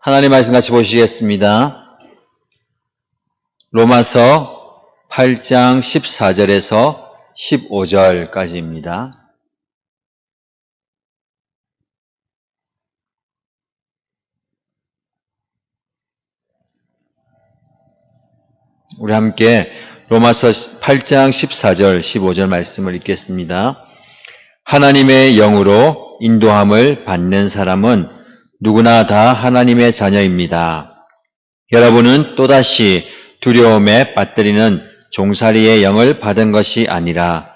하나님 말씀 같이 보시겠습니다. 로마서 8장 14절에서 15절까지입니다. 우리 함께 로마서 8장 14절, 15절 말씀을 읽겠습니다. 하나님의 영으로 인도함을 받는 사람은 누구나 다 하나님의 자녀입니다. 여러분은 또다시 두려움에 빠뜨리는 종살이의 영을 받은 것이 아니라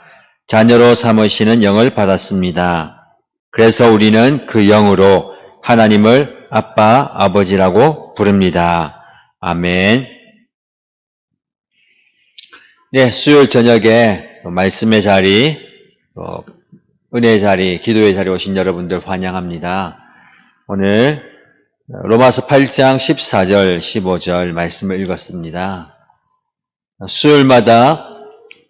자녀로 삼으시는 영을 받았습니다. 그래서 우리는 그 영으로 하나님을 아빠, 아버지라고 부릅니다. 아멘. 네, 수요일 저녁에 말씀의 자리, 은혜의 자리, 기도의 자리 오신 여러분들 환영합니다. 오늘 로마서 8장 14절, 15절 말씀을 읽었습니다. 수요일마다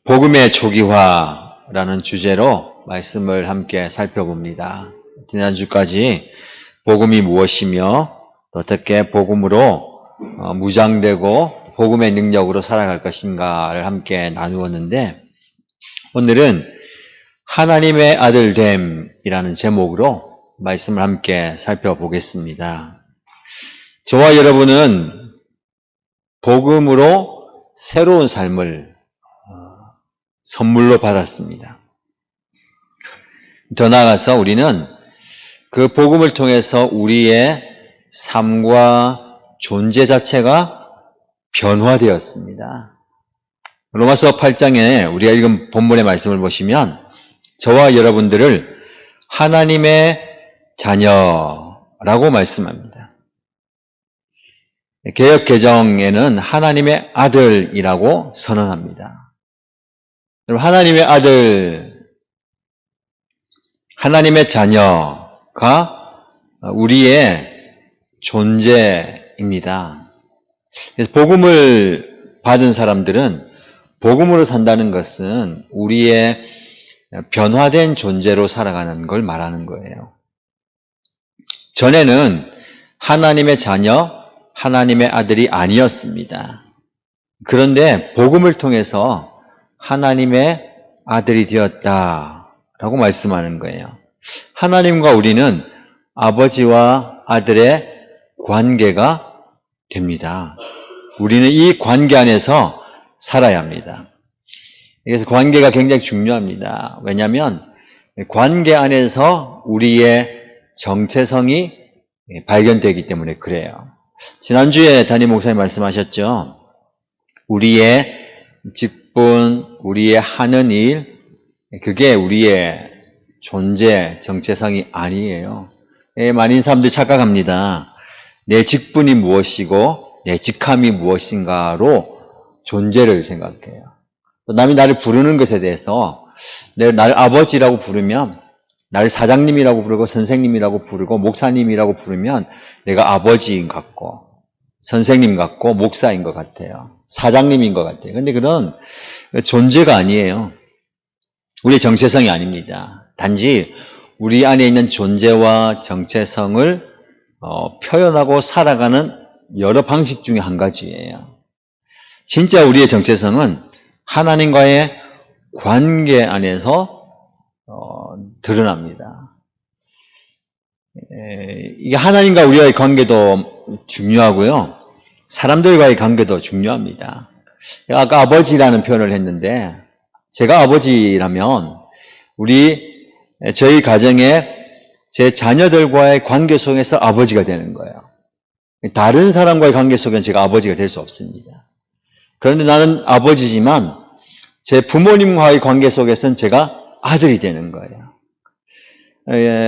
복음의 초기화라는 주제로 말씀을 함께 살펴봅니다. 지난주까지 복음이 무엇이며 어떻게 복음으로 무장되고 복음의 능력으로 살아갈 것인가를 함께 나누었는데, 오늘은 하나님의 아들됨이라는 제목으로 말씀을 함께 살펴보겠습니다. 저와 여러분은 복음으로 새로운 삶을 선물로 받았습니다. 더 나아가서 우리는 그 복음을 통해서 우리의 삶과 존재 자체가 변화되었습니다. 로마서 8장에 우리가 읽은 본문의 말씀을 보시면 저와 여러분들을 하나님의 자녀라고 말씀합니다. 개역 개정에는 하나님의 아들이라고 선언합니다. 하나님의 아들, 하나님의 자녀가 우리의 존재입니다. 그래서 복음을 받은 사람들은 복음으로 산다는 것은 우리의 변화된 존재로 살아가는 걸 말하는 거예요. 전에는 하나님의 자녀, 하나님의 아들이 아니었습니다. 그런데 복음을 통해서 하나님의 아들이 되었다라고 말씀하는 거예요. 하나님과 우리는 아버지와 아들의 관계가 됩니다. 우리는 이 관계 안에서 살아야 합니다. 그래서 관계가 굉장히 중요합니다. 왜냐하면 관계 안에서 우리의 정체성이 발견되기 때문에 그래요. 지난주에 담임 목사님 말씀하셨죠. 우리의 직분, 우리의 하는 일, 그게 우리의 존재, 정체성이 아니에요. 많은 사람들이 착각합니다. 내 직분이 무엇이고 내 직함이 무엇인가로 존재를 생각해요. 또 남이 나를 부르는 것에 대해서 나를 아버지라고 부르면, 나를 사장님이라고 부르고 선생님이라고 부르고 목사님이라고 부르면 내가 아버지인 것 같고 선생님 같고 목사인 것 같아요. 사장님인 것 같아요. 그런데 그런 존재가 아니에요. 우리의 정체성이 아닙니다. 단지 우리 안에 있는 존재와 정체성을 표현하고 살아가는 여러 방식 중에 한 가지예요. 진짜 우리의 정체성은 하나님과의 관계 안에서 드러납니다. 이게 하나님과 우리와의 관계도 중요하고요. 사람들과의 관계도 중요합니다. 아까 아버지라는 표현을 했는데, 제가 아버지라면 저희 가정에 제 자녀들과의 관계 속에서 아버지가 되는 거예요. 다른 사람과의 관계 속에는 제가 아버지가 될 수 없습니다. 그런데 나는 아버지지만 제 부모님과의 관계 속에서는 제가 아들이 되는 거예요.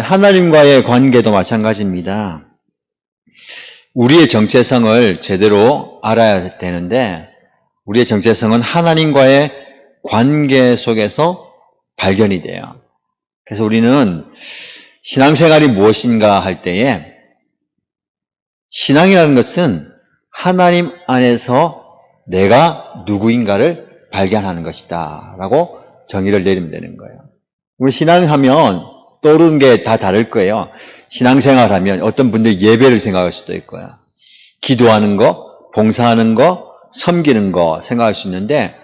하나님과의 관계도 마찬가지입니다. 우리의 정체성을 제대로 알아야 되는데, 우리의 정체성은 하나님과의 관계 속에서 발견이 돼요. 그래서 우리는 신앙생활이 무엇인가 할 때에, 신앙이라는 것은 하나님 안에서 내가 누구인가를 발견하는 것이다 라고 정의를 내리면 되는 거예요. 우리 신앙하면 떠오르는 게 다 다를 거예요. 신앙생활하면 어떤 분들이 예배를 생각할 수도 있고요. 기도하는 거, 봉사하는 거, 섬기는 거 생각할 수 있는데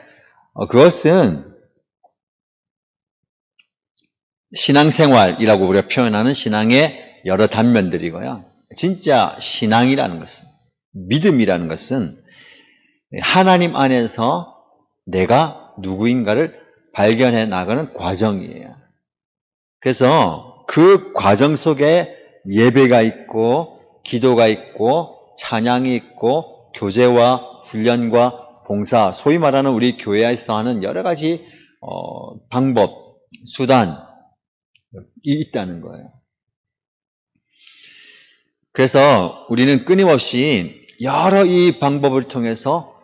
그것은 신앙생활이라고 우리가 표현하는 신앙의 여러 단면들이고요. 진짜 신앙이라는 것은, 믿음이라는 것은 하나님 안에서 내가 누구인가를 발견해 나가는 과정이에요. 그래서 그 과정 속에 예배가 있고, 기도가 있고, 찬양이 있고, 교제와 훈련과 봉사, 소위 말하는 우리 교회에서 하는 여러 가지 방법, 수단이 있다는 거예요. 그래서 우리는 끊임없이 여러 이 방법을 통해서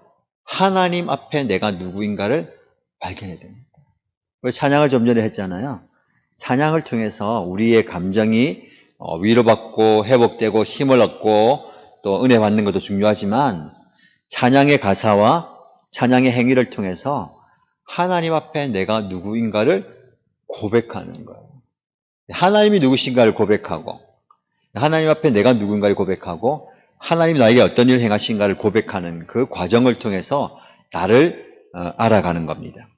하나님 앞에 내가 누구인가를 발견해야 됩니다. 찬양을 좀 전에 했잖아요. 찬양을 통해서 우리의 감정이 위로받고 회복되고 힘을 얻고 또 은혜 받는 것도 중요하지만 찬양의 가사와 찬양의 행위를 통해서 하나님 앞에 내가 누구인가를 고백하는 거예요. 하나님이 누구신가를 고백하고 하나님 앞에 내가 누군가를 고백하고 하나님이 나에게 어떤 일을 행하신가를 고백하는 그 과정을 통해서 나를 알아가는 겁니다.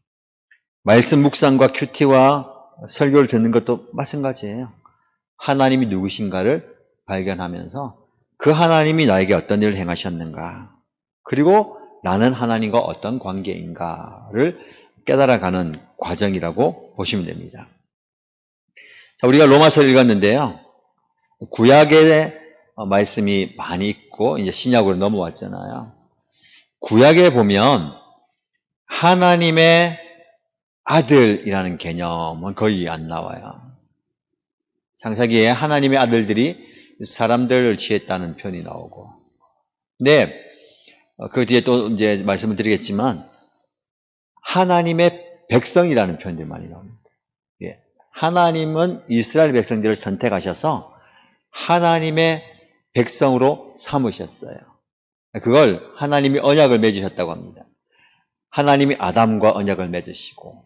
말씀 묵상과 큐티와 설교를 듣는 것도 마찬가지예요. 하나님이 누구신가를 발견하면서 그 하나님이 나에게 어떤 일을 행하셨는가, 그리고 나는 하나님과 어떤 관계인가를 깨달아가는 과정이라고 보시면 됩니다. 자, 우리가 로마서를 읽었는데요. 구약의 말씀이 많이 있고 이제 신약으로 넘어왔잖아요. 구약에 보면 하나님의 아들이라는 개념은 거의 안 나와요. 창세기에 하나님의 아들들이 사람들을 취했다는 표현이 나오고, 근데 그 뒤에 또 이제 말씀을 드리겠지만 하나님의 백성이라는 표현들이 많이 나옵니다. 예. 하나님은 이스라엘 백성들을 선택하셔서 하나님의 백성으로 삼으셨어요. 그걸 하나님이 언약을 맺으셨다고 합니다. 하나님이 아담과 언약을 맺으시고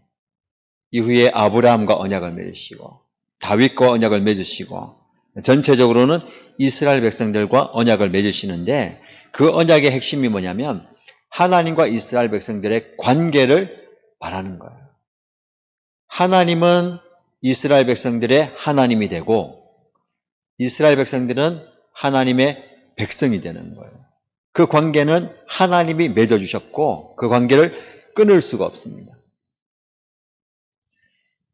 이후에 아브라함과 언약을 맺으시고 다윗과 언약을 맺으시고 전체적으로는 이스라엘 백성들과 언약을 맺으시는데 그 언약의 핵심이 뭐냐면 하나님과 이스라엘 백성들의 관계를 말하는 거예요. 하나님은 이스라엘 백성들의 하나님이 되고 이스라엘 백성들은 하나님의 백성이 되는 거예요. 그 관계는 하나님이 맺어주셨고 그 관계를 끊을 수가 없습니다.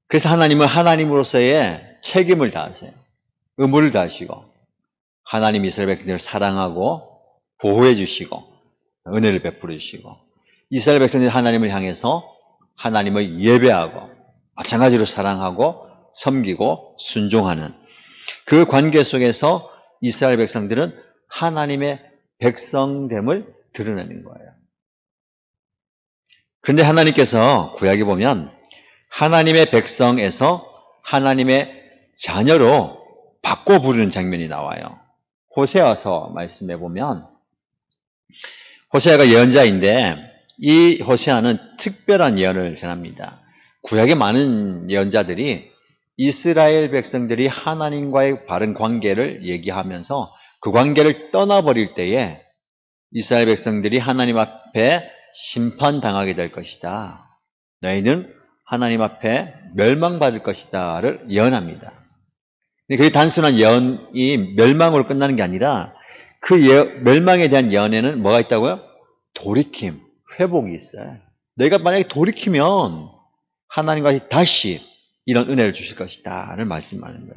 그래서 하나님은 하나님으로서의 책임을 다하세요. 의무를 다하시고 하나님 이스라엘 백성들을 사랑하고 보호해 주시고 은혜를 베풀어 주시고 이스라엘 백성들이 하나님을 향해서 하나님을 예배하고 마찬가지로 사랑하고 섬기고 순종하는 그 관계 속에서 이스라엘 백성들은 하나님의 백성됨을 드러내는 거예요. 그런데 하나님께서 구약에 보면 하나님의 백성에서 하나님의 자녀로 바꿔 부르는 장면이 나와요. 호세아서 말씀해 보면 호세아가 예언자인데 이 호세아는 특별한 예언을 전합니다. 구약의 많은 예언자들이 이스라엘 백성들이 하나님과의 바른 관계를 얘기하면서 그 관계를 떠나버릴 때에 이스라엘 백성들이 하나님 앞에 심판당하게 될 것이다. 너희는 하나님 앞에 멸망받을 것이다를 예언합니다. 그게 단순한 예언이 멸망으로 끝나는 게 아니라 그 멸망에 대한 예언에는 뭐가 있다고요? 돌이킴, 회복이 있어요. 너희가 만약에 돌이키면 하나님과 다시 이런 은혜를 주실 것이다를 말씀하는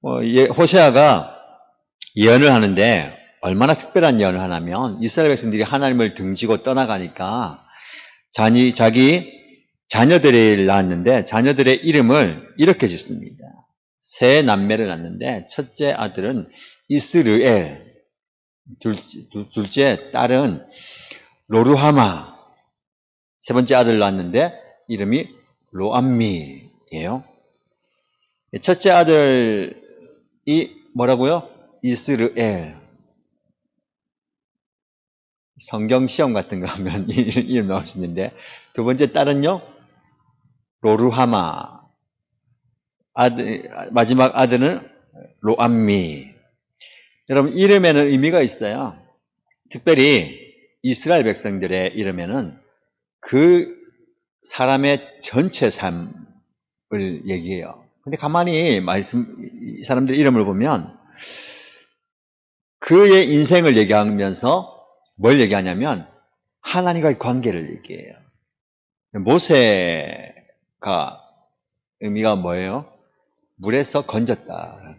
거예요. 호세아가 예언을 하는데 얼마나 특별한 예언을 하냐면 이스라엘 백성들이 하나님을 등지고 떠나가니까 자기 자녀들을 낳았는데 자녀들의 이름을 이렇게 짓습니다. 세 남매를 낳았는데 첫째 아들은 이스르엘, 둘째 딸은 로루하마, 세 번째 아들을 낳았는데 이름이 로암미예요. 첫째 아들이 뭐라고요? 이스르엘. 성경 시험 같은 거 하면 이름 나올 수 있는데 두 번째 딸은요? 로루하마. 마지막 아들은 로암미. 여러분 이름에는 의미가 있어요. 특별히 이스라엘 백성들의 이름에는 그 사람의 전체 삶을 얘기해요. 근데 가만히 이 사람들 이름을 보면 그의 인생을 얘기하면서 뭘 얘기하냐면 하나님과의 관계를 얘기해요. 모세가 의미가 뭐예요? 물에서 건졌다.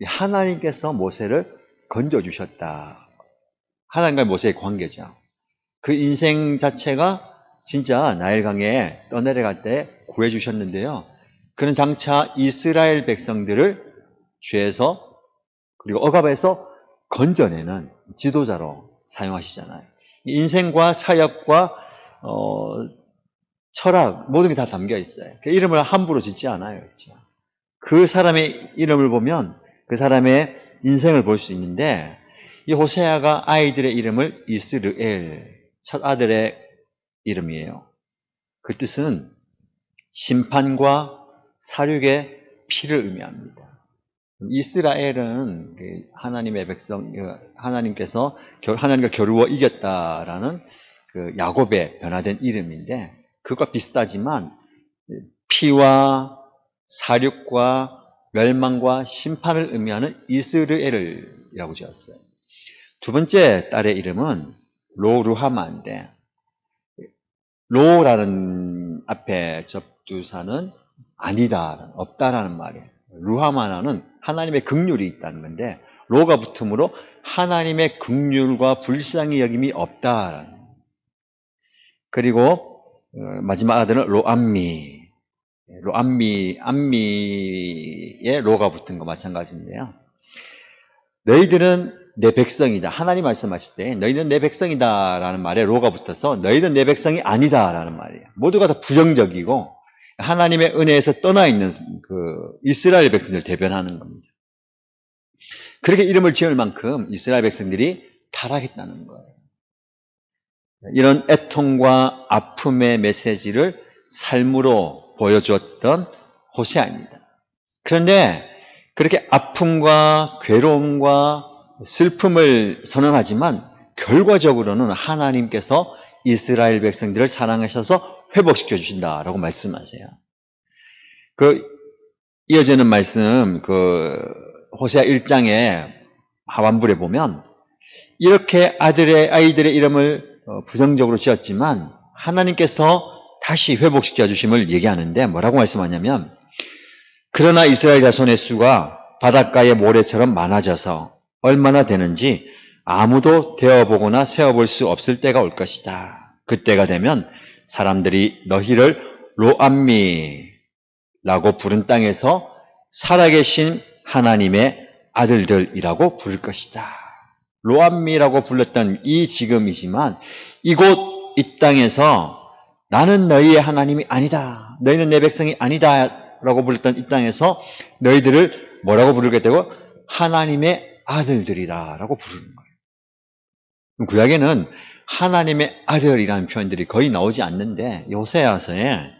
하나님께서 모세를 건져주셨다. 하나님과 모세의 관계죠. 그 인생 자체가 진짜 나일강에 떠내려갈 때 구해주셨는데요. 그는 장차 이스라엘 백성들을 죄에서 그리고 억압에서 건져내는 지도자로 사용하시잖아요. 인생과 사역과 철학 모든 게 다 담겨 있어요. 그 이름을 함부로 짓지 않아요. 그렇죠? 그 사람의 이름을 보면 그 사람의 인생을 볼 수 있는데 이 호세아가 아이들의 이름을 이스르엘, 첫 아들의 이름이에요. 그 뜻은 심판과 사륙의 피를 의미합니다. 이스라엘은 하나님의 백성, 하나님께서 하나님과 겨루어 이겼다라는 그 야곱의 변화된 이름인데 그것과 비슷하지만 피와 사륙과 멸망과 심판을 의미하는 이스르엘이라고 지었어요. 두 번째 딸의 이름은 로루하마인데 로라는 앞에 접두사는 아니다, 없다라는 말이에요. 루하마나는 하나님의 긍휼이 있다는 건데 로가 붙음으로 하나님의 긍휼과 불쌍히 여김이 없다라는 거예요. 그리고 마지막 아들은 로암미의 로가 붙은 거 마찬가지인데요. 너희들은 내 백성이다. 하나님 말씀하실 때 너희는 내 백성이다 라는 말에 로가 붙어서 너희는 내 백성이 아니다 라는 말이에요. 모두가 다 부정적이고 하나님의 은혜에서 떠나 있는 그 이스라엘 백성들을 대변하는 겁니다. 그렇게 이름을 지을 만큼 이스라엘 백성들이 타락했다는 거예요. 이런 애통과 아픔의 메시지를 삶으로 보여주었던 호세아입니다. 그런데 그렇게 아픔과 괴로움과 슬픔을 선언하지만 결과적으로는 하나님께서 이스라엘 백성들을 사랑하셔서 회복시켜 주신다라고 말씀하세요. 이어지는 말씀 호세아 1장의 하반부에 보면 이렇게 아이들의 이름을 부정적으로 지었지만 하나님께서 다시 회복시켜 주심을 얘기하는데 뭐라고 말씀하냐면 그러나 이스라엘 자손의 수가 바닷가의 모래처럼 많아져서 얼마나 되는지 아무도 되어보거나 세어볼 수 없을 때가 올 것이다. 그때가 되면 사람들이 너희를 로암미라고 부른 땅에서 살아계신 하나님의 아들들이라고 부를 것이다. 로암미라고 불렀던 이 지금이지만 이곳 이 땅에서 나는 너희의 하나님이 아니다. 너희는 내 백성이 아니다. 라고 불렀던 이 땅에서 너희들을 뭐라고 부르게 되고 하나님의 아들들이다 라고 부르는 거예요. 구약에는 하나님의 아들이라는 표현들이 거의 나오지 않는데 호세아서에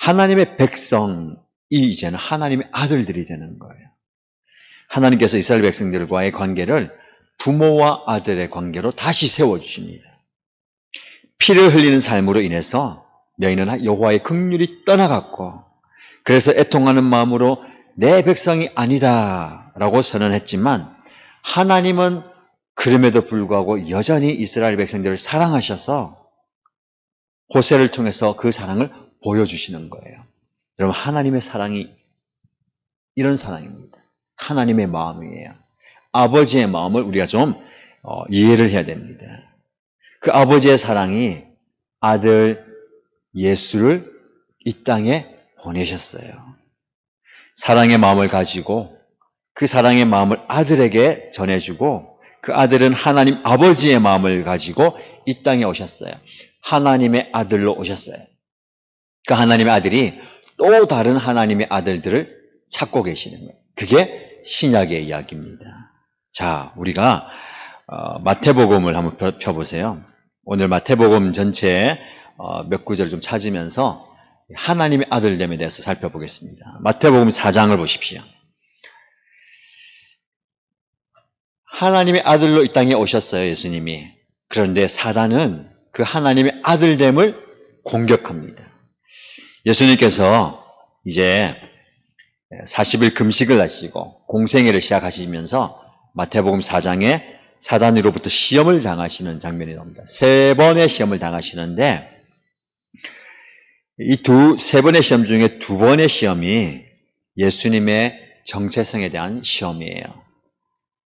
하나님의 백성이 이제는 하나님의 아들들이 되는 거예요. 하나님께서 이스라엘 백성들과의 관계를 부모와 아들의 관계로 다시 세워주십니다. 피를 흘리는 삶으로 인해서 너희는 여호와의 긍휼이 떠나갔고 그래서 애통하는 마음으로 내 백성이 아니다 라고 선언했지만 하나님은 그럼에도 불구하고 여전히 이스라엘 백성들을 사랑하셔서 호세를 통해서 그 사랑을 보여주시는 거예요. 여러분 하나님의 사랑이 이런 사랑입니다. 하나님의 마음이에요. 아버지의 마음을 우리가 좀 이해를 해야 됩니다. 그 아버지의 사랑이 아들 예수를 이 땅에 보내셨어요. 사랑의 마음을 가지고 그 사랑의 마음을 아들에게 전해주고 그 아들은 하나님 아버지의 마음을 가지고 이 땅에 오셨어요. 하나님의 아들로 오셨어요. 그 하나님의 아들이 또 다른 하나님의 아들들을 찾고 계시는 거예요. 그게 신약의 이야기입니다. 자, 우리가 마태복음을 한번 펴보세요. 오늘 마태복음 전체에 몇 구절을 좀 찾으면서 하나님의 아들됨에 대해서 살펴보겠습니다. 마태복음 4장을 보십시오. 하나님의 아들로 이 땅에 오셨어요, 예수님이. 그런데 사단은 그 하나님의 아들됨을 공격합니다. 예수님께서 이제 40일 금식을 하시고 공생애를 시작하시면서 마태복음 4장에 사단으로부터 시험을 당하시는 장면이 나옵니다. 3번의 시험을 당하시는데 이 세 번의 시험 중에 2번의 시험이 예수님의 정체성에 대한 시험이에요.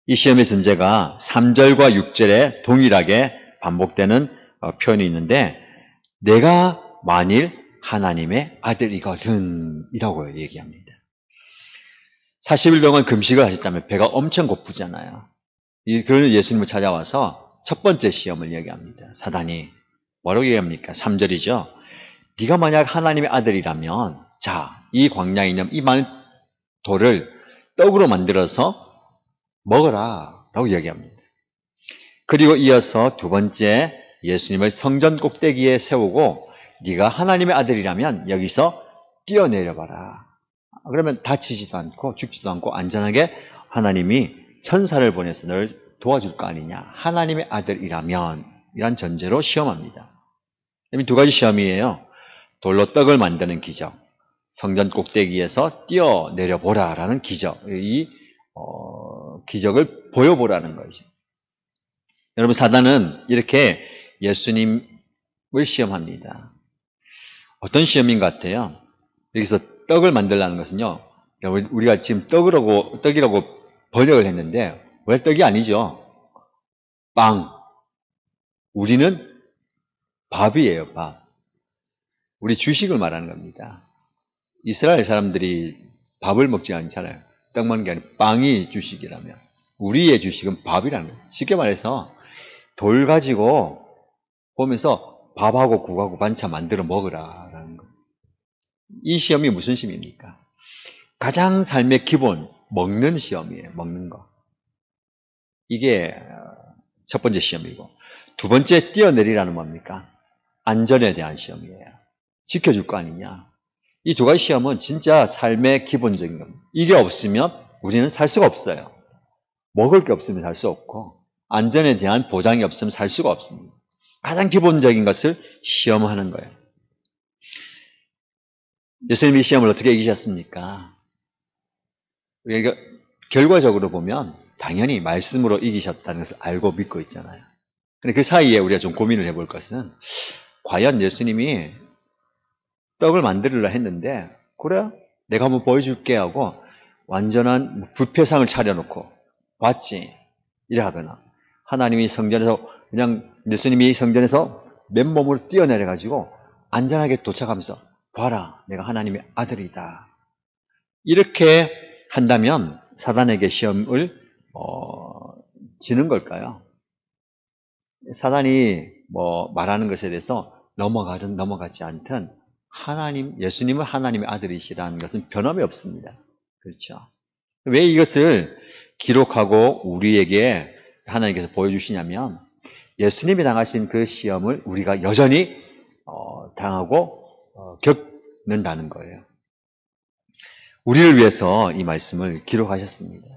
이 시험의 전제가 3절과 6절에 동일하게 반복되는 표현이 있는데 내가 만일 하나님의 아들이거든 이라고 얘기합니다. 40일 동안 금식을 하셨다면 배가 엄청 고프잖아요. 그런 예수님을 찾아와서 첫 번째 시험을 얘기합니다. 사단이 뭐라고 얘기합니까? 3절이죠. 네가 만약 하나님의 아들이라면 자, 이 광야에 있는 이 많은 돌을 떡으로 만들어서 먹어라 라고 얘기합니다. 그리고 이어서 두 번째 예수님을 성전 꼭대기에 세우고 네가 하나님의 아들이라면 여기서 뛰어내려봐라. 그러면 다치지도 않고 죽지도 않고 안전하게 하나님이 천사를 보내서 널 도와줄 거 아니냐. 하나님의 아들이라면 이란 전제로 시험합니다. 두 가지 시험이에요. 돌로 떡을 만드는 기적, 성전 꼭대기에서 뛰어내려보라 라는 기적. 이 기적을 보여보라는 거죠. 여러분 사단은 이렇게 예수님을 시험합니다. 어떤 시험인 것 같아요? 여기서 떡을 만들라는 것은요. 우리가 지금 떡이라고 번역을 했는데 왜 떡이 아니죠? 빵. 우리는 밥이에요. 밥. 우리 주식을 말하는 겁니다. 이스라엘 사람들이 밥을 먹지 않잖아요. 떡 먹는 게 아니라 빵이 주식이라면 우리의 주식은 밥이라는 거예요. 쉽게 말해서 돌 가지고 보면서 밥하고 국하고 반찬 만들어 먹으라라는 거예요. 이 시험이 무슨 시험입니까? 가장 삶의 기본, 먹는 시험이에요. 먹는 거. 이게 첫 번째 시험이고 두 번째 뛰어내리라는 뭡니까? 안전에 대한 시험이에요. 지켜줄 거 아니냐. 이 두 가지 시험은 진짜 삶의 기본적인 겁니다. 이게 없으면 우리는 살 수가 없어요. 먹을 게 없으면 살 수 없고 안전에 대한 보장이 없으면 살 수가 없습니다. 가장 기본적인 것을 시험하는 거예요. 예수님이 시험을 어떻게 이기셨습니까? 우리가 결과적으로 보면 당연히 말씀으로 이기셨다는 것을 알고 믿고 있잖아요. 근데 그 사이에 우리가 좀 고민을 해볼 것은 과연 예수님이 떡을 만들으려 했는데 그래? 내가 한번 보여줄게 하고 완전한 불패상을 차려놓고 봤지? 이래 하거나 하나님이 성전에서 그냥 예수님이 성전에서 맨몸으로 뛰어내려가지고 안전하게 도착하면서 봐라 내가 하나님의 아들이다. 이렇게 한다면 사단에게 시험을 지는 걸까요? 사단이 말하는 것에 대해서 넘어가든 넘어가지 않든 예수님은 하나님의 아들이시라는 것은 변함이 없습니다. 그렇죠? 왜 이것을 기록하고 우리에게 하나님께서 보여주시냐면 예수님이 당하신 그 시험을 우리가 여전히 당하고 겪는다는 거예요. 우리를 위해서 이 말씀을 기록하셨습니다.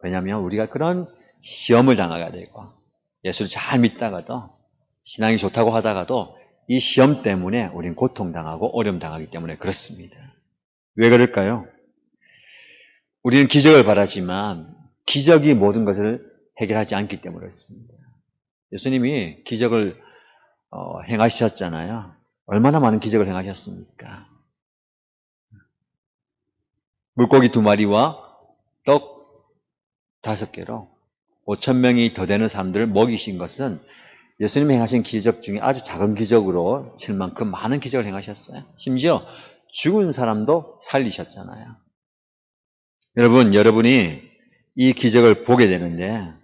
왜냐하면 우리가 그런 시험을 당하게 되고 예수를 잘 믿다가도 신앙이 좋다고 하다가도 이 시험 때문에 우리는 고통당하고 어려움 당하기 때문에 그렇습니다. 왜 그럴까요? 우리는 기적을 바라지만 기적이 모든 것을 해결하지 않기 때문에 그렇습니다. 예수님이 기적을 행하셨잖아요. 얼마나 많은 기적을 행하셨습니까? 물고기 2마리와 떡 5개로 5,000명이 더 되는 사람들을 먹이신 것은 예수님이 행하신 기적 중에 아주 작은 기적으로 칠 만큼 많은 기적을 행하셨어요. 심지어 죽은 사람도 살리셨잖아요. 여러분이 이 기적을 보게 되는데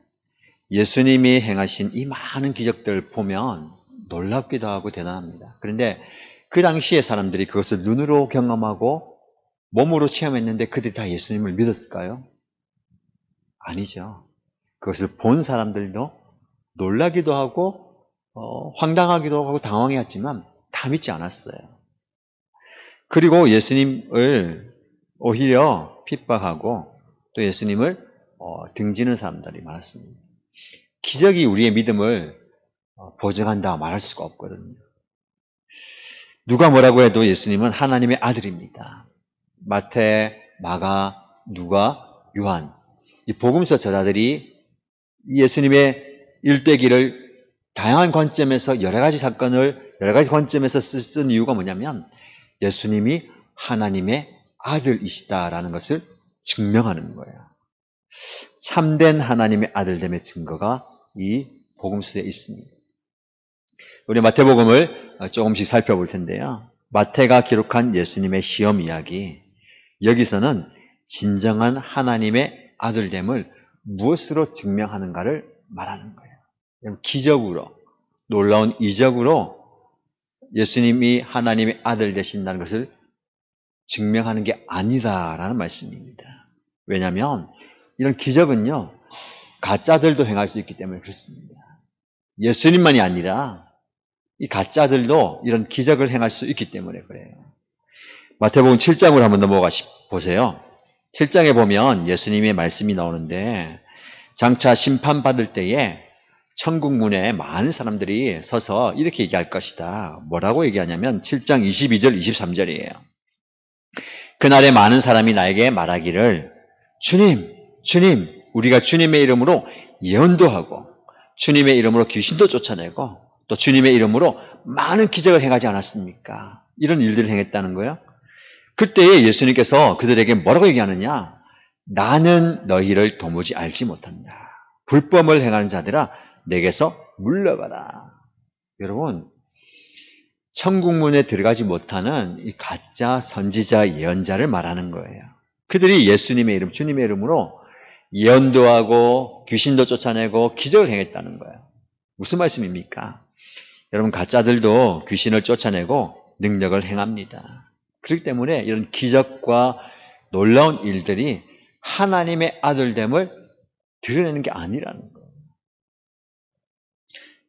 예수님이 행하신 이 많은 기적들을 보면 놀랍기도 하고 대단합니다. 그런데 그 당시의 사람들이 그것을 눈으로 경험하고 몸으로 체험했는데 그들이 다 예수님을 믿었을까요? 아니죠. 그것을 본 사람들도 놀라기도 하고 황당하기도 하고 당황했지만 다 믿지 않았어요. 그리고 예수님을 오히려 핍박하고 또 예수님을 등지는 사람들이 많았습니다. 기적이 우리의 믿음을 보증한다 말할 수가 없거든요. 누가 뭐라고 해도 예수님은 하나님의 아들입니다. 마태, 마가, 누가, 요한, 이 복음서 저자들이 예수님의 일대기를 다양한 관점에서 여러 가지 사건을 여러 가지 관점에서 쓴 이유가 뭐냐면 예수님이 하나님의 아들이시다라는 것을 증명하는 거예요. 참된 하나님의 아들됨의 증거가 이 복음서에 있습니다. 우리 마태복음을 조금씩 살펴볼 텐데요. 마태가 기록한 예수님의 시험 이야기, 여기서는 진정한 하나님의 아들됨을 무엇으로 증명하는가를 말하는 거예요. 기적으로, 놀라운 이적으로 예수님이 하나님의 아들 되신다는 것을 증명하는 게 아니다라는 말씀입니다. 왜냐하면 이런 기적은요, 가짜들도 행할 수 있기 때문에 그렇습니다. 예수님만이 아니라 이 가짜들도 이런 기적을 행할 수 있기 때문에 그래요. 마태복음 7장으로 한번 넘어가 보세요. 7장에 보면 예수님의 말씀이 나오는데 장차 심판받을 때에 천국 문에 많은 사람들이 서서 이렇게 얘기할 것이다. 뭐라고 얘기하냐면 7장 22절, 23절이에요. 그날에 많은 사람이 나에게 말하기를 주님, 주님, 우리가 주님의 이름으로 예언도 하고 주님의 이름으로 귀신도 쫓아내고 또 주님의 이름으로 많은 기적을 행하지 않았습니까? 이런 일들을 행했다는 거예요. 그때에 예수님께서 그들에게 뭐라고 얘기하느냐? 나는 너희를 도무지 알지 못한다. 불법을 행하는 자들아 내게서 물러가라. 여러분, 천국문에 들어가지 못하는 이 가짜 선지자 예언자를 말하는 거예요. 그들이 예수님의 이름, 주님의 이름으로 예언도 하고 귀신도 쫓아내고 기적을 행했다는 거예요. 무슨 말씀입니까? 여러분, 가짜들도 귀신을 쫓아내고 능력을 행합니다. 그렇기 때문에 이런 기적과 놀라운 일들이 하나님의 아들됨을 드러내는 게 아니라는 거예요.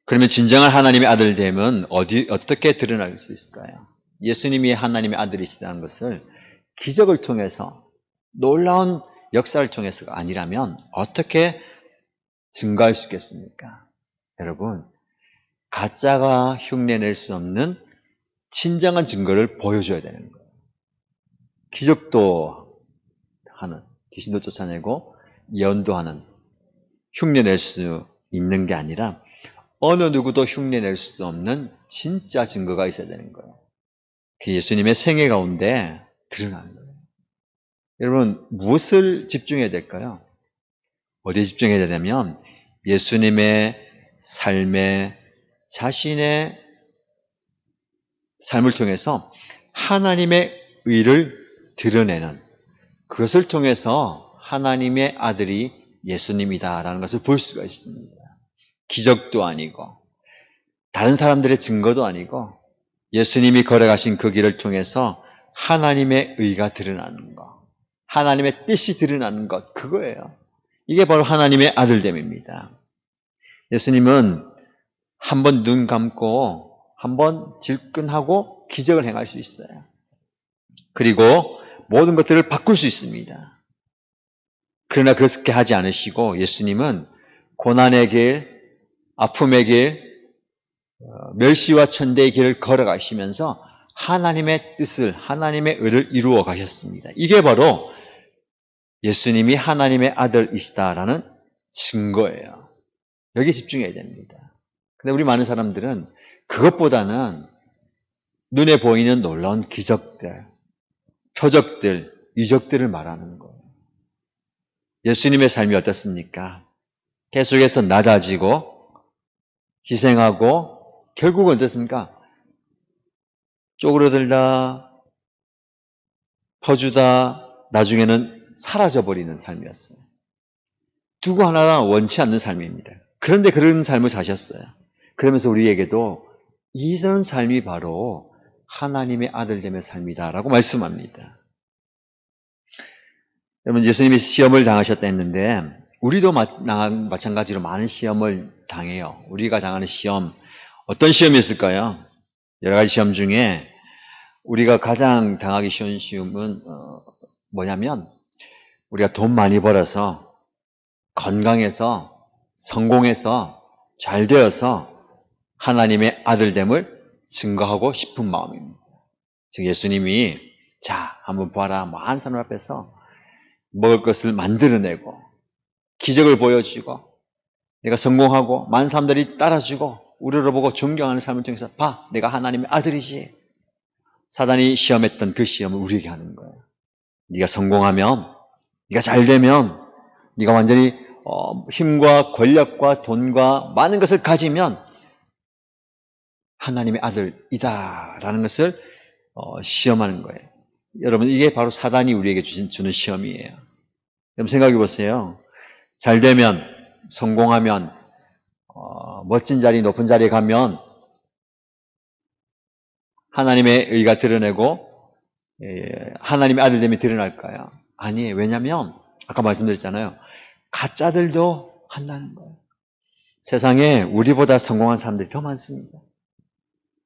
그러면 진정한 하나님의 아들됨은 어떻게 드러날 수 있을까요? 예수님이 하나님의 아들이시다는 것을 기적을 통해서 놀라운 역사를 통해서가 아니라면 어떻게 증거할 수 있겠습니까? 여러분, 가짜가 흉내낼 수 없는 진정한 증거를 보여줘야 되는 거예요. 기적도 하는, 귀신도 쫓아내고 예언도 하는, 흉내낼 수 있는 게 아니라 어느 누구도 흉내낼 수 없는 진짜 증거가 있어야 되는 거예요. 그 예수님의 생애 가운데 드러나는 거예요. 여러분, 무엇을 집중해야 될까요? 어디에 집중해야 되냐면 예수님의 삶에 자신의 삶을 통해서 하나님의 의를 드러내는, 그것을 통해서 하나님의 아들이 예수님이다라는 것을 볼 수가 있습니다. 기적도 아니고 다른 사람들의 증거도 아니고 예수님이 걸어가신 그 길을 통해서 하나님의 의가 드러나는 것, 하나님의 뜻이 드러나는 것, 그거예요. 이게 바로 하나님의 아들됨입니다. 예수님은 한번 눈 감고 한번 질끈하고 기적을 행할 수 있어요. 그리고 모든 것들을 바꿀 수 있습니다. 그러나 그렇게 하지 않으시고 예수님은 고난의 길, 아픔의 길, 멸시와 천대의 길을 걸어가시면서 하나님의 뜻을, 하나님의 의를 이루어 가셨습니다. 이게 바로 예수님이 하나님의 아들이시다라는 증거예요. 여기 집중해야 됩니다. 근데 우리 많은 사람들은 그것보다는 눈에 보이는 놀라운 기적들, 표적들, 이적들을 말하는 거예요. 예수님의 삶이 어떻습니까? 계속해서 낮아지고 희생하고 결국은 어떻습니까? 쪼그러들다, 퍼주다, 나중에는 사라져버리는 삶이었어요. 누구 하나 원치 않는 삶입니다. 그런데 그런 삶을 사셨어요. 그러면서 우리에게도 이런 삶이 바로 하나님의 아들됨의 삶이다라고 말씀합니다. 여러분, 예수님이 시험을 당하셨다 했는데 우리도 마찬가지로 많은 시험을 당해요. 우리가 당하는 시험, 어떤 시험이 있을까요? 여러 가지 시험 중에 우리가 가장 당하기 쉬운 시험은 뭐냐면 우리가 돈 많이 벌어서 건강해서 성공해서 잘 되어서 하나님의 아들됨을 증거하고 싶은 마음입니다. 즉 예수님이 자 한번 봐라, 많은 사람 앞에서 먹을 것을 만들어내고 기적을 보여주고 내가 성공하고 많은 사람들이 따라주고 우리를 보고 존경하는 삶을 통해서 봐, 내가 하나님의 아들이지. 사단이 시험했던 그 시험을 우리에게 하는 거예요. 네가 성공하면, 네가 잘 되면, 네가 완전히 힘과 권력과 돈과 많은 것을 가지면 하나님의 아들이다라는 것을 시험하는 거예요. 여러분, 이게 바로 사단이 우리에게 주는 시험이에요. 여러분 생각해 보세요. 잘 되면, 성공하면, 멋진 자리, 높은 자리에 가면 하나님의 의가 드러내고 하나님의 아들됨이 드러날까요? 아니에요. 왜냐하면 아까 말씀드렸잖아요. 가짜들도 한다는 거예요. 세상에 우리보다 성공한 사람들이 더 많습니다.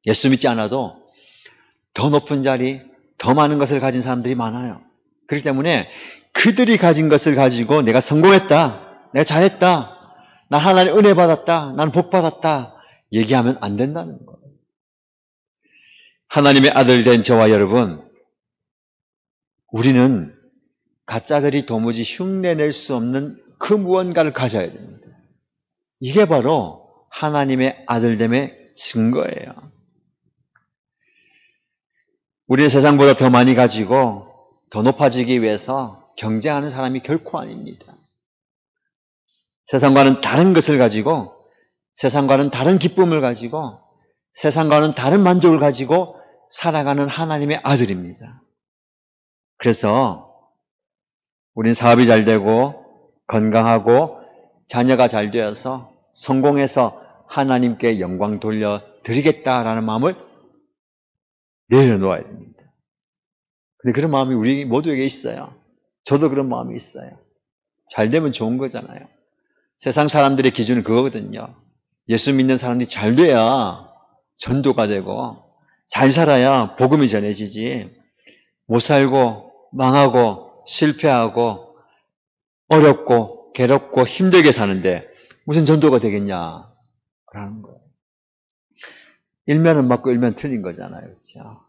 예수 믿지 않아도 더 높은 자리, 더 많은 것을 가진 사람들이 많아요. 그렇기 때문에 그들이 가진 것을 가지고 내가 성공했다, 내가 잘했다, 난 하나님 은혜 받았다, 난 복 받았다 얘기하면 안 된다는 거예요. 하나님의 아들 된 저와 여러분, 우리는 가짜들이 도무지 흉내낼 수 없는 그 무언가를 가져야 됩니다. 이게 바로 하나님의 아들됨의 증거예요. 우리는 세상보다 더 많이 가지고 더 높아지기 위해서 경쟁하는 사람이 결코 아닙니다. 세상과는 다른 것을 가지고, 세상과는 다른 기쁨을 가지고, 세상과는 다른 만족을 가지고 살아가는 하나님의 아들입니다. 그래서 우린 사업이 잘 되고 건강하고 자녀가 잘 되어서 성공해서 하나님께 영광 돌려드리겠다라는 마음을 내려놓아야 됩니다. 근데 그런 마음이 우리 모두에게 있어요. 저도 그런 마음이 있어요. 잘 되면 좋은 거잖아요. 세상 사람들의 기준은 그거거든요. 예수 믿는 사람들이 잘 돼야 전도가 되고 잘 살아야 복음이 전해지지, 못 살고 망하고 실패하고 어렵고 괴롭고 힘들게 사는데 무슨 전도가 되겠냐 라는 거예요. 일면은 맞고 일면 틀린 거잖아요. 그렇죠?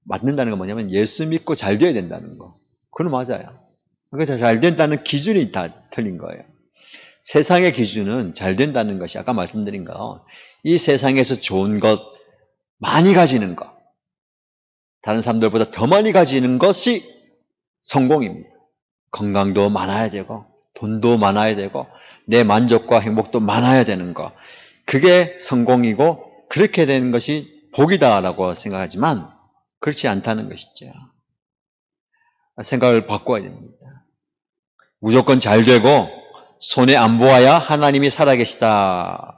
맞는다는 건 뭐냐면 예수 믿고 잘 돼야 된다는 거. 그건 맞아요. 그러니까 잘 된다는 기준이 다 틀린 거예요. 세상의 기준은 잘 된다는 것이 아까 말씀드린 거, 이 세상에서 좋은 것 많이 가지는 것, 다른 사람들보다 더 많이 가지는 것이 성공입니다. 건강도 많아야 되고 돈도 많아야 되고 내 만족과 행복도 많아야 되는 것, 그게 성공이고 그렇게 되는 것이 복이다라고 생각하지만 그렇지 않다는 것이죠. 생각을 바꿔야 됩니다. 무조건 잘 되고 손에 안 보아야 하나님이 살아계시다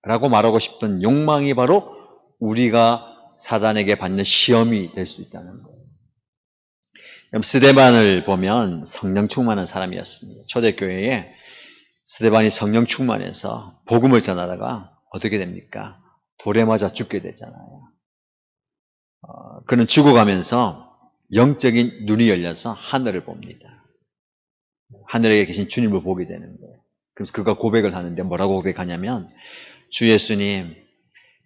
라고 말하고 싶은 욕망이 바로 우리가 사단에게 받는 시험이 될 수 있다는 거예요. 스데반을 보면 성령 충만한 사람이었습니다. 초대교회에 스데반이 성령 충만해서 복음을 전하다가 어떻게 됩니까? 돌에 맞아 죽게 되잖아요. 그는 죽어가면서 영적인 눈이 열려서 하늘을 봅니다. 하늘에 계신 주님을 보게 되는 거예요. 그래서 그가 고백을 하는데 뭐라고 고백하냐면, 주 예수님,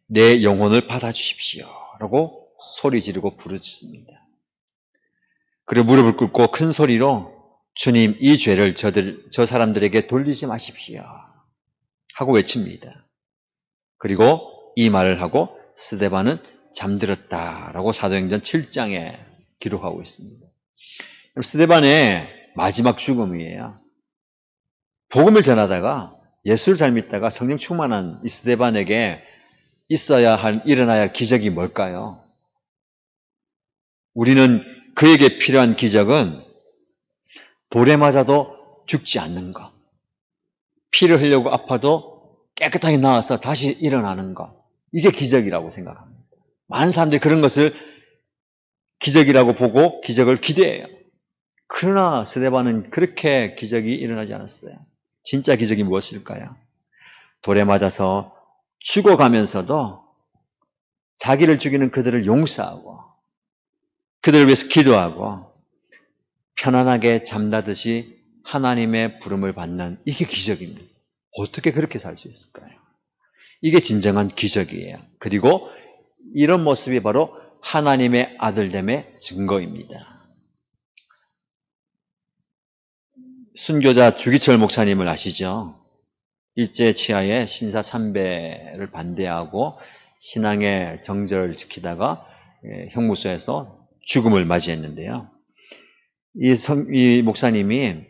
내 영혼을 받아주십시오 라고 소리 지르고 부르짖습니다. 그리고 무릎을 꿇고 큰 소리로 주님, 이 죄를 저 사람들에게 돌리지 마십시오 하고 외칩니다. 그리고 이 말을 하고 스데반은 잠들었다라고 사도행전 7장에 기록하고 있습니다. 스데반의 마지막 죽음이에요. 복음을 전하다가 예수를 잘 믿다가 성령 충만한 이 스데반에게 있어야 할, 일어나야 할 기적이 뭘까요? 우리는 그에게 필요한 기적은 돌에 맞아도 죽지 않는 것, 피를 흘리고 아파도 깨끗하게 나와서 다시 일어나는 것, 이게 기적이라고 생각합니다. 많은 사람들이 그런 것을 기적이라고 보고 기적을 기대해요. 그러나 스데반은 그렇게 기적이 일어나지 않았어요. 진짜 기적이 무엇일까요? 돌에 맞아서 죽어가면서도 자기를 죽이는 그들을 용서하고 그들을 위해서 기도하고 편안하게 잠자듯이 하나님의 부름을 받는, 이게 기적입니다. 어떻게 그렇게 살 수 있을까요? 이게 진정한 기적이에요. 그리고 이런 모습이 바로 하나님의 아들됨의 증거입니다. 순교자 주기철 목사님을 아시죠? 일제 치하에 신사 참배를 반대하고 신앙의 정절을 지키다가 형무소에서 죽음을 맞이했는데요. 이 목사님이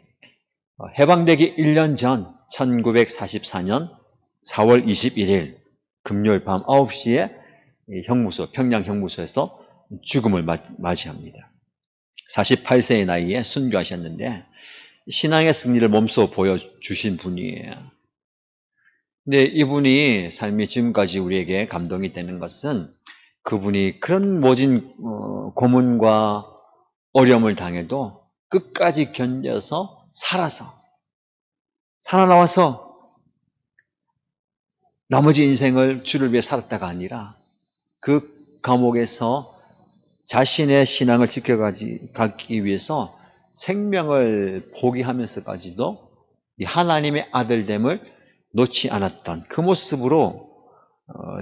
해방되기 1년 전 1944년 4월 21일 금요일 밤 9시에 형무소, 평양 형무소에서 죽음을 맞이합니다. 48세의 나이에 순교하셨는데 신앙의 승리를 몸소 보여주신 분이에요. 근데 이분이 삶이 지금까지 우리에게 감동이 되는 것은 그분이 그런 모진 고문과 어려움을 당해도 끝까지 견뎌서 살아나와서 나머지 인생을 주를 위해 살았다가 아니라 그 감옥에서 자신의 신앙을 지켜가기 위해서 생명을 포기하면서까지도 이 하나님의 아들됨을 놓지 않았던 그 모습으로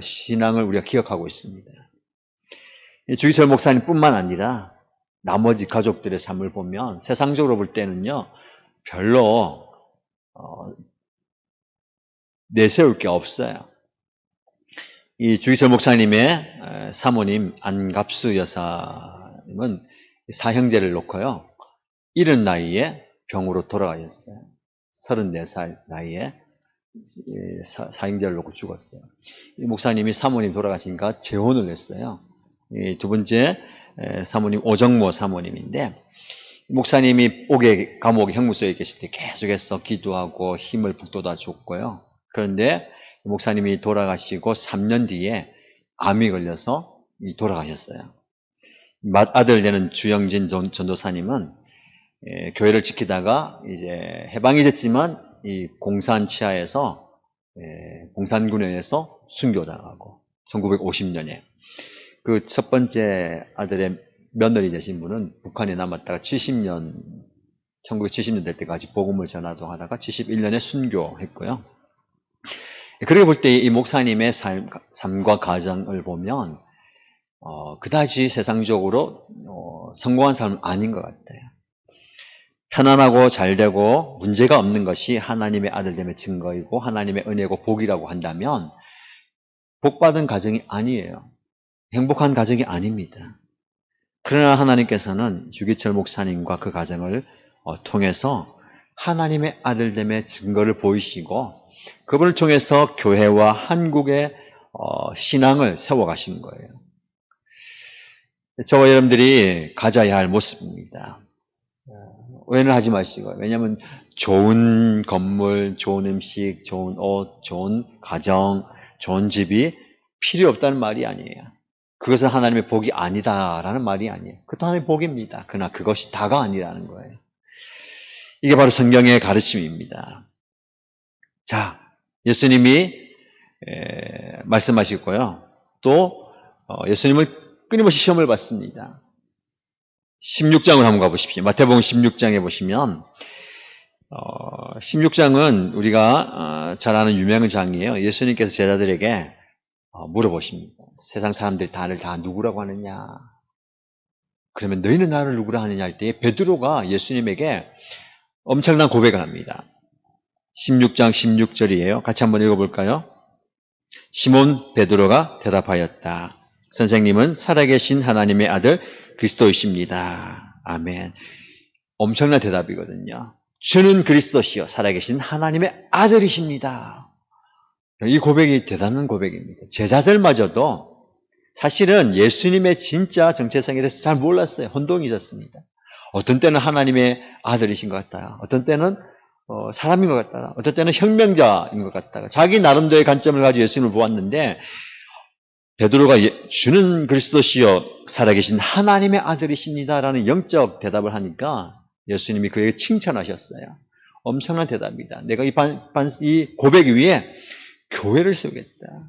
신앙을 우리가 기억하고 있습니다. 주기철 목사님뿐만 아니라 나머지 가족들의 삶을 보면 세상적으로 볼 때는요 별로 내세울 게 없어요. 이 주기철 목사님의 사모님 안갑수 여사님은 사형제를 놓고요 70 나이에 병으로 돌아가셨어요. 34살 나이에 사형제를 놓고 죽었어요. 이 목사님이 사모님 돌아가시니까 재혼을 했어요. 두 번째 사모님 오정모 사모님인데 목사님이 감옥에 형무소에 계실 때 계속해서 기도하고 힘을 북돋아 줬고요. 그런데 목사님이 돌아가시고 3년 뒤에 암이 걸려서 돌아가셨어요. 맏아들 되는 주영진 전도사님은 교회를 지키다가 이제 해방이 됐지만 이 공산 치하에서 공산군에서 순교당하고 1950년에 그 첫 번째 아들의 며느리 되신 분은 북한에 남았다가 1970년 될 때까지 복음을 전하도 하다가 71년에 순교했고요. 그렇게 볼 때 이 목사님의 삶과 가정을 보면 그다지 세상적으로 성공한 삶은 아닌 것 같아요. 편안하고 잘되고 문제가 없는 것이 하나님의 아들됨의 증거이고 하나님의 은혜고 복이라고 한다면 복받은 가정이 아니에요. 행복한 가정이 아닙니다. 그러나 하나님께서는 주기철 목사님과 그 가정을 통해서 하나님의 아들됨의 증거를 보이시고 그분을 통해서 교회와 한국의 신앙을 세워가신 거예요. 저와 여러분들이 가져야 할 모습입니다. 오해는 하지 마시고 왜냐하면 좋은 건물, 좋은 음식, 좋은 옷, 좋은 가정, 좋은 집이 필요 없다는 말이 아니에요. 그것은 하나님의 복이 아니다라는 말이 아니에요. 그것도 하나님의 복입니다. 그러나 그것이 다가 아니라는 거예요. 이게 바로 성경의 가르침입니다. 자, 예수님이 말씀하시고요. 또 예수님을 끊임없이 시험을 받습니다. 16장을 한번 가보십시오. 마태복음 16장에 보시면 16장은 우리가 잘 아는 유명한 장이에요. 예수님께서 제자들에게 물어보십니다. 세상 사람들이 나를 다 누구라고 하느냐? 그러면 너희는 나를 누구라 하느냐 할 때 베드로가 예수님에게 엄청난 고백을 합니다. 16장 16절이에요. 같이 한번 읽어볼까요? 시몬 베드로가 대답하였다. 선생님은 살아계신 하나님의 아들 그리스도이십니다. 아멘. 엄청난 대답이거든요. 주는 그리스도시요 살아계신 하나님의 아들이십니다. 이 고백이 대단한 고백입니다. 제자들마저도 사실은 예수님의 진짜 정체성에 대해서 잘 몰랐어요. 혼동이 있었습니다. 어떤 때는 하나님의 아들이신 것 같다. 어떤 때는 사람인 것 같다. 어떤 때는 혁명자인 것 같다. 자기 나름대로의 관점을 가지고 예수님을 보았는데 베드로가 주는 그리스도시요 살아계신 하나님의 아들이십니다라는 영적 대답을 하니까 예수님이 그에게 칭찬하셨어요. 엄청난 대답이다. 내가 이 고백 위에 교회를 세우겠다.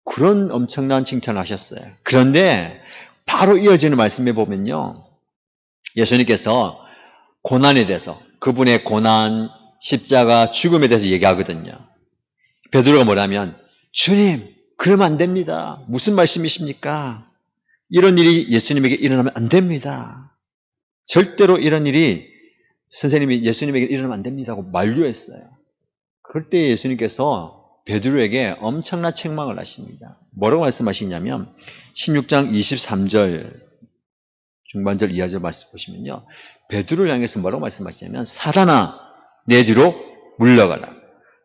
그런 엄청난 칭찬을 하셨어요. 그런데 바로 이어지는 말씀에 보면요. 예수님께서 고난에 대해서 그분의 고난, 십자가 죽음에 대해서 얘기하거든요. 베드로가 뭐라면 주님 그러면 안 됩니다. 무슨 말씀이십니까? 이런 일이 예수님에게 일어나면 안 됩니다. 절대로 이런 일이 선생님이 예수님에게 일어나면 안 됩니다고 만류했어요. 그럴 때 예수님께서 베드로에게 엄청난 책망을 하십니다. 뭐라고 말씀하시냐면 16장 23절 중반절 이하절 말씀 보시면요. 베드로를 향해서 뭐라고 말씀하시냐면 사단아 내 뒤로 물러가라.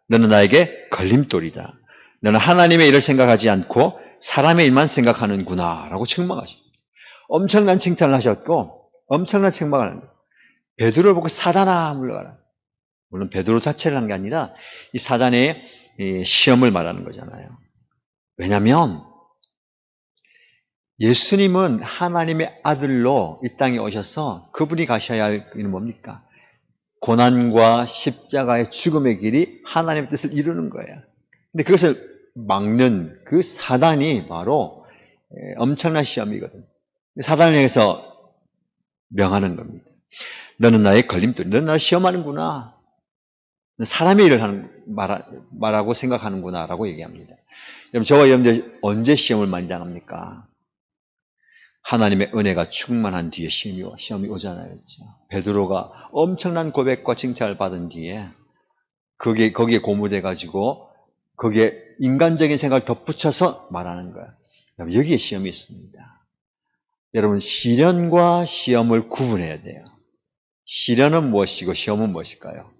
너는 나에게 걸림돌이다. 너는 하나님의 일을 생각하지 않고 사람의 일만 생각하는구나 라고 책망하십니다. 엄청난 칭찬을 하셨고 엄청난 책망을 합니다. 베드로를 보고 사단아 물러가라. 물론 베드로 자체를 한 게 아니라 이 사단의 시험을 말하는 거잖아요. 왜냐하면 예수님은 하나님의 아들로 이 땅에 오셔서 그분이 가셔야 할 일은 뭡니까? 고난과 십자가의 죽음의 길이 하나님의 뜻을 이루는 거예요. 근데 그것을 막는 그 사단이 바로 엄청난 시험이거든요. 사단을 향해서 명하는 겁니다. 너는 나의 걸림돌, 너는 나를 시험하는구나. 사람의 일을 말하고 생각하는구나 라고 얘기합니다. 여러분, 저와 여러분들 언제 시험을 많이 당합니까? 하나님의 은혜가 충만한 뒤에 시험이 오잖아요. 그렇죠? 베드로가 엄청난 고백과 칭찬을 받은 뒤에 거기에 고무돼가지고 거기에 인간적인 생각을 덧붙여서 말하는 거예요. 여기에 시험이 있습니다. 여러분, 시련과 시험을 구분해야 돼요. 시련은 무엇이고 시험은 무엇일까요?